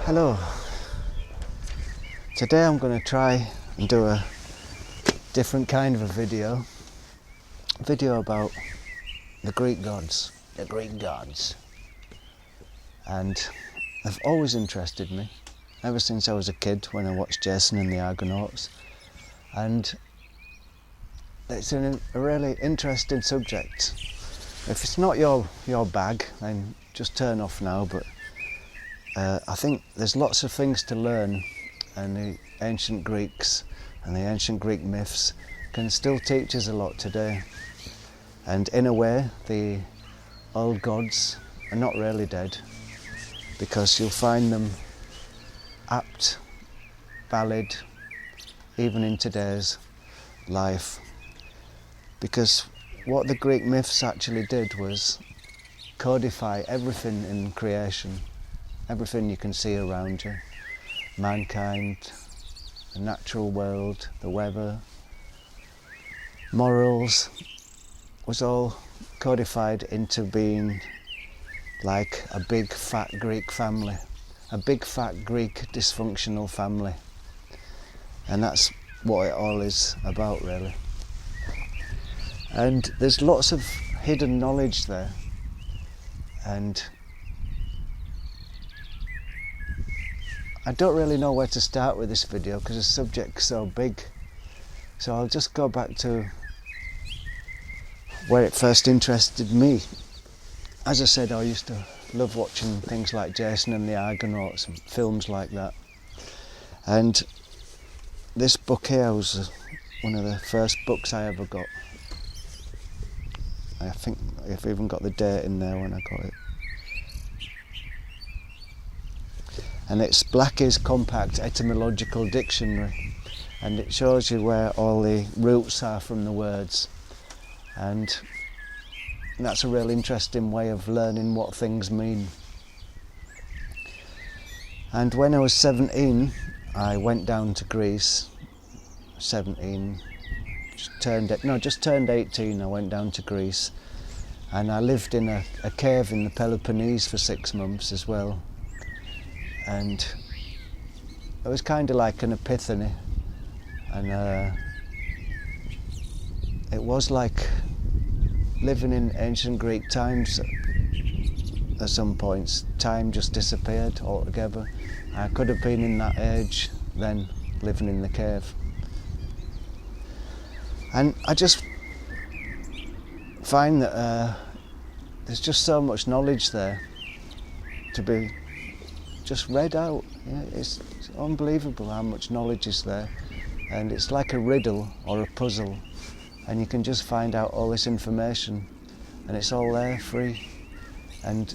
Hello. Today I'm going to try and do a different kind of a video about the Greek gods. And they've always interested me, ever since I was a kid when I watched Jason and the Argonauts. And it's a really interesting subject. If it's not your bag, then just turn off now, but I think there's lots of things to learn, and the ancient Greeks and the ancient Greek myths can still teach us a lot today. And in a way, the old gods are not really dead, because you'll find them apt, valid, even in today's life. Because what the Greek myths actually did was codify everything in creation, everything you can see around you, mankind, the natural world, the weather, morals, was all codified into being like a big fat Greek family, a big fat Greek dysfunctional family. And that's what it all is about, really. And there's lots of hidden knowledge there, and I don't really know where to start with this video because the subject's so big. So I'll just go back to where it first interested me. As I said, I used to love watching things like Jason and the Argonauts and films like that. And this book here was one of the first books I ever got. I think I've even got the date in there when I got it. And it's Blackie's Compact Etymological Dictionary, and it shows you where all the roots are from the words. And that's a real interesting way of learning what things mean. And when I was 17, I went down to Greece. 17, just turned 18, I went down to Greece. And I lived in a cave in the Peloponnese for 6 months as well. And it was kind of like an epiphany. And it was like living in ancient Greek times. At some points, time just disappeared altogether. I could have been in that age then, living in the cave. And I just find that there's just so much knowledge there to be just read out. Yeah, it's unbelievable how much knowledge is there. And it's like a riddle or a puzzle. And you can just find out all this information, and it's all there, free. And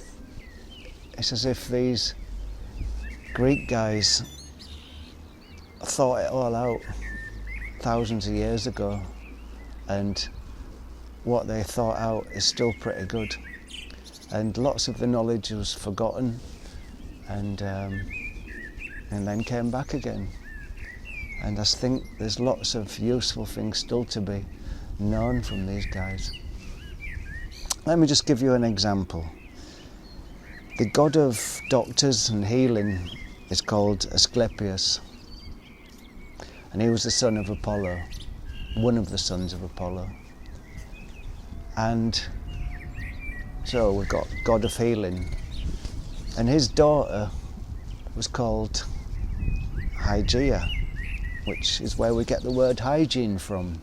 it's as if these Greek guys thought it all out thousands of years ago, and what they thought out is still pretty good. And lots of the knowledge was forgotten, and then came back again. And I think there's lots of useful things still to be known from these guys. Let me just give you an example. The god of doctors and healing is called Asclepius, and he was the son of Apollo, one of the sons of Apollo. And so we've got god of healing, and his daughter was called Hygeia, which is where we get the word hygiene from.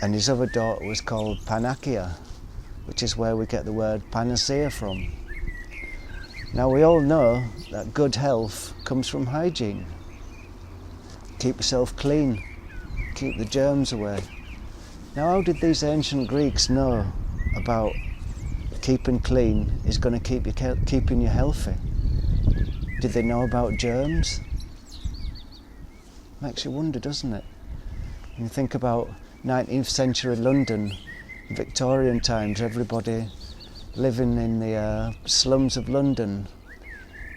And his other daughter was called Panacea, which is where we get the word panacea from. Now we all know that good health comes from hygiene. Keep yourself clean, keep the germs away. Now how did these ancient Greeks know about keeping clean is going to keeping you healthy? Did they know about germs? Makes you wonder, doesn't it? When you think about 19th century London, Victorian times, everybody living in the slums of London,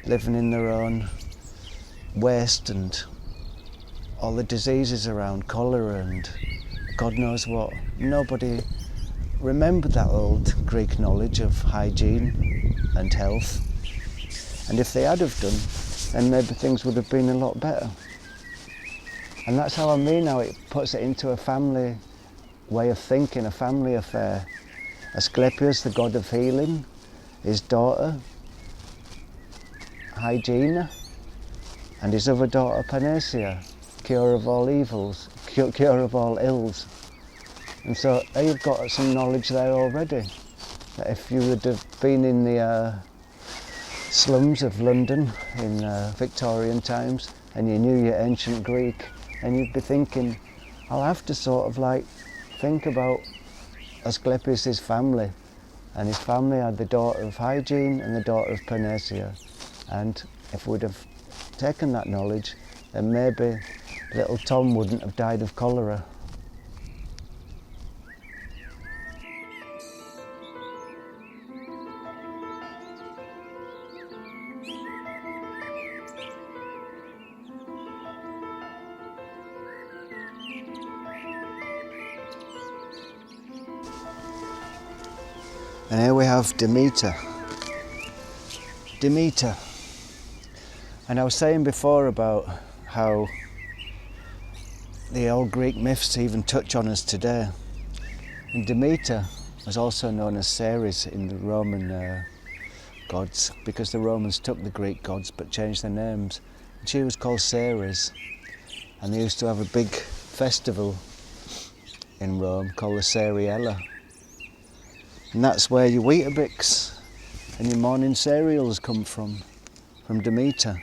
living in their own waste and all the diseases around, cholera and God knows what. Nobody remembered that old Greek knowledge of hygiene and health. And if they had have done, then maybe things would have been a lot better. And that's how I mean how it puts it into a family way of thinking, a family affair. Asclepius, the god of healing, his daughter, Hygiene, and his other daughter, Panacea, cure of all evils, cure of all ills. And so there you've got some knowledge there already. That if you would have been in the slums of London in Victorian times and you knew your ancient Greek, then you'd be thinking, I'll have to sort of like think about Asclepius' family. And his family had the daughter of Hygiene and the daughter of Panacea. And if we'd have taken that knowledge, then maybe little Tom wouldn't have died of cholera. And here we have Demeter. Demeter. And I was saying before about how the old Greek myths even touch on us today. And Demeter was also known as Ceres in the Roman gods, because the Romans took the Greek gods but changed their names. And she was called Ceres. And they used to have a big festival in Rome called the Ceriella. And that's where your Weetabix and your morning cereals come from Demeter,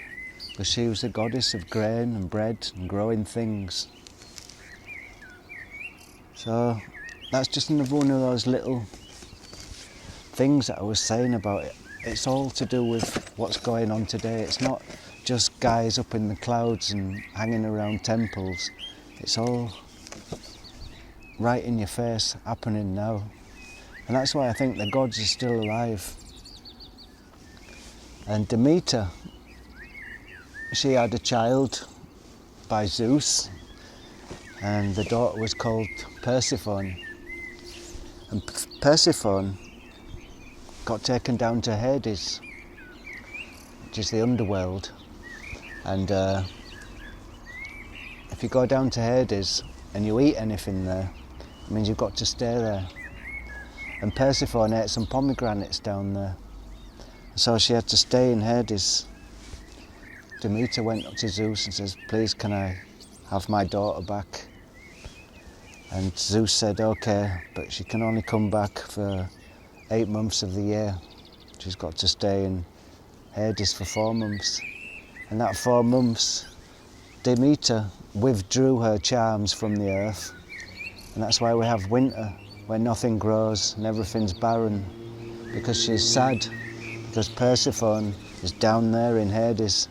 because she was the goddess of grain and bread and growing things. So that's just another one of those little things that I was saying about it. It's all to do with what's going on today. It's not just guys up in the clouds and hanging around temples. It's all right in your face, happening now. And that's why I think the gods are still alive. And Demeter, she had a child by Zeus, and the daughter was called Persephone. And Persephone got taken down to Hades, which is the underworld. And if you go down to Hades and you eat anything there, it means you've got to stay there. And Persephone ate some pomegranates down there. So she had to stay in Hades. Demeter went up to Zeus and says, please can I have my daughter back? And Zeus said, okay, but she can only come back for 8 months of the year. She's got to stay in Hades for 4 months. And that 4 months, Demeter withdrew her charms from the earth. And that's why we have winter, where nothing grows and everything's barren, because she's sad, because Persephone is down there in Hades.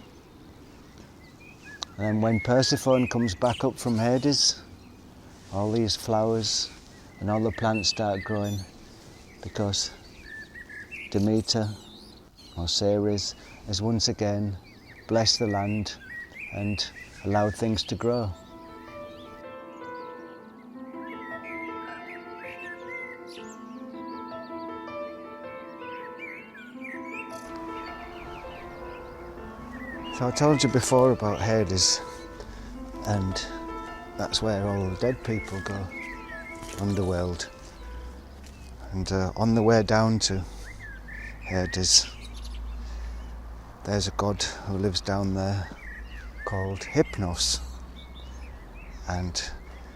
And then when Persephone comes back up from Hades, all these flowers and all the plants start growing, because Demeter, or Ceres, has once again blessed the land and allowed things to grow. So I told you before about Hades, and that's where all the dead people go, underworld. And on the way down to Hades, there's a god who lives down there called Hypnos. And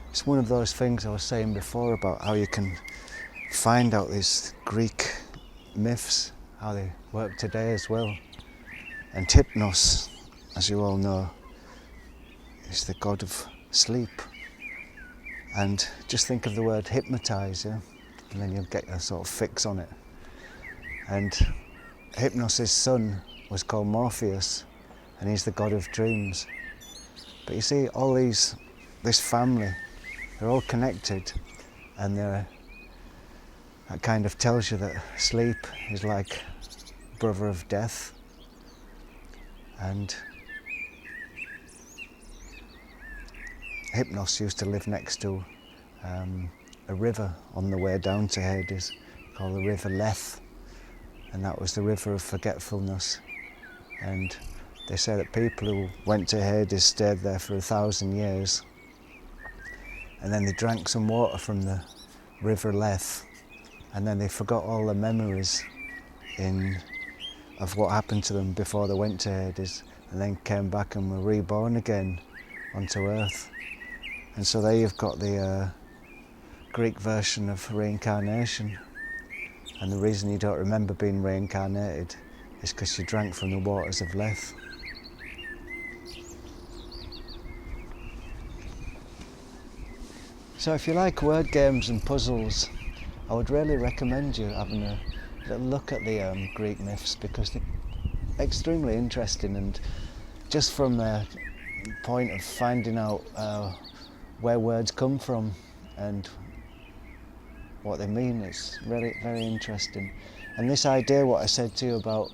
it's one of those things I was saying before about how you can find out these Greek myths, how they work today as well. And Hypnos, as you all know, is the god of sleep. And just think of the word hypnotise, yeah? And then you'll get a sort of fix on it. And Hypnos' son was called Morpheus, and he's the god of dreams. But you see, all this family, they're all connected, and that kind of tells you that sleep is like brother of death. And Hypnos used to live next to a river on the way down to Hades called the River Lethe, and that was the river of forgetfulness. and they say that people who went to Hades stayed there for 1,000 years, and then they drank some water from the River Lethe, and then they forgot all the memories of what happened to them before they went to Hades, and then came back and were reborn again onto Earth. And so there you've got the Greek version of reincarnation. And the reason you don't remember being reincarnated is because you drank from the waters of Lethe. So if you like word games and puzzles, I would really recommend you having a little look at the Greek myths, because they're extremely interesting, and just from the point of finding out where words come from and what they mean, it's really very interesting. And this idea, what I said to you about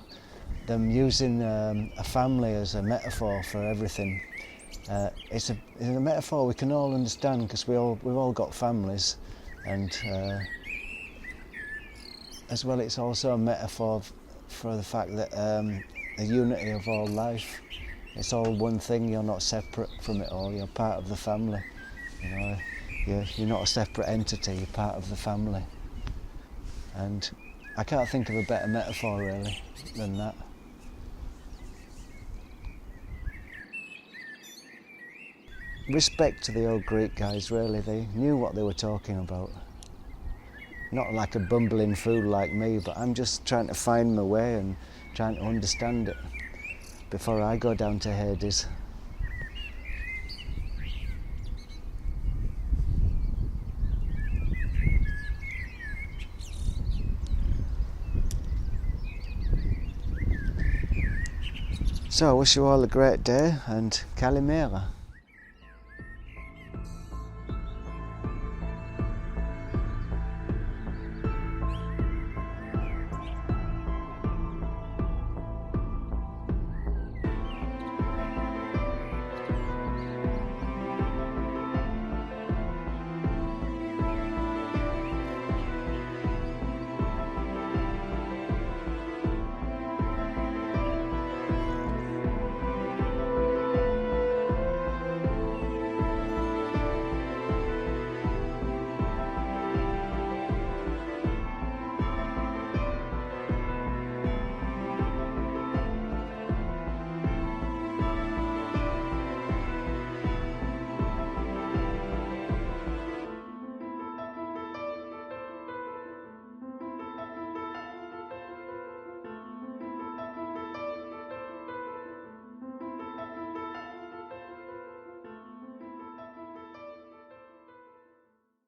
them using a family as a metaphor for everything, it's a metaphor we can all understand, because we've all got families, and as well it's also a metaphor for the fact that the unity of all life. It's all one thing, you're not separate from it all, you're part of the family. You know, you're not a separate entity, you're part of the family. And I can't think of a better metaphor really than that. Respect to the old Greek guys, really, they knew what they were talking about. Not like a bumbling fool like me, but I'm just trying to find my way and trying to understand it before I go down to Hades. So I wish you all a great day, and Kalimera.